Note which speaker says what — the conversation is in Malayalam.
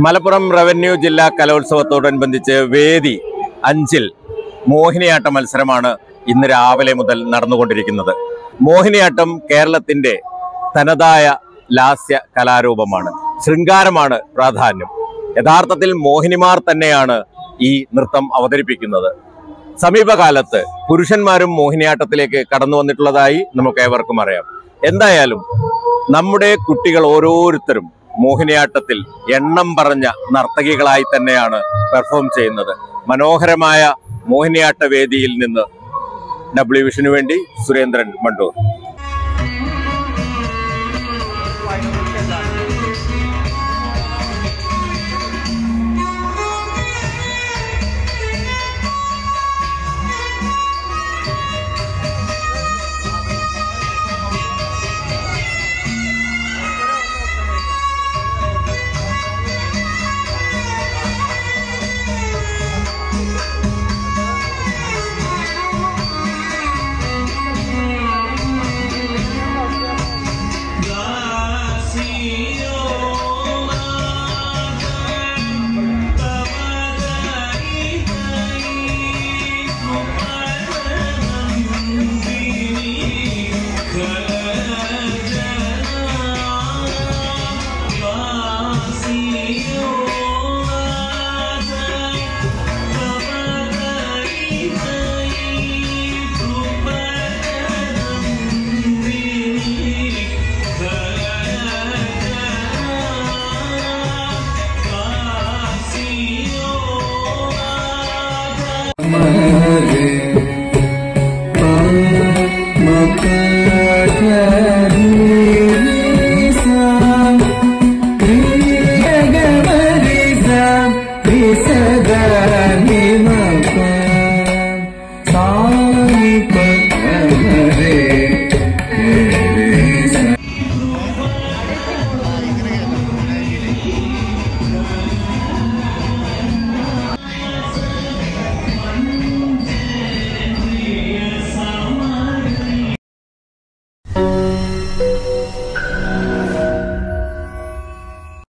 Speaker 1: മലപ്പുറം റവന്യൂ ജില്ലാ കലോത്സവത്തോടനുബന്ധിച്ച് വേദി 5-ൽ മോഹിനിയാട്ട മത്സരമാണ് ഇന്ന് രാവിലെ മുതൽ നടന്നുകൊണ്ടിരിക്കുന്നത്. മോഹിനിയാട്ടം കേരളത്തിന്റെ തനതായ ലാസ്യ കലാരൂപമാണ്. ശൃംഗാരമാണ് പ്രാധാന്യം. യഥാർത്ഥത്തിൽ മോഹിനിമാർ തന്നെയാണ് ഈ നൃത്തം അവതരിപ്പിക്കുന്നത്. സമീപകാലത്ത് പുരുഷന്മാരും മോഹിനിയാട്ടത്തിലേക്ക് കടന്നു വന്നിട്ടുള്ളതായി നമുക്ക് ഏവർക്കും അറിയാം. എന്തായാലും നമ്മുടെ കുട്ടികൾ ഓരോരുത്തരും മോഹിനിയാട്ടത്തിൽ എണ്ണം പറഞ്ഞ നർത്തകികളായി തന്നെയാണ് പെർഫോം ചെയ്യുന്നത്. മനോഹരമായ മോഹിനിയാട്ട വേദിയിൽ നിന്ന് W വിഷനു വേണ്ടി സുരേന്ദ്രൻ മണ്ടൂർ.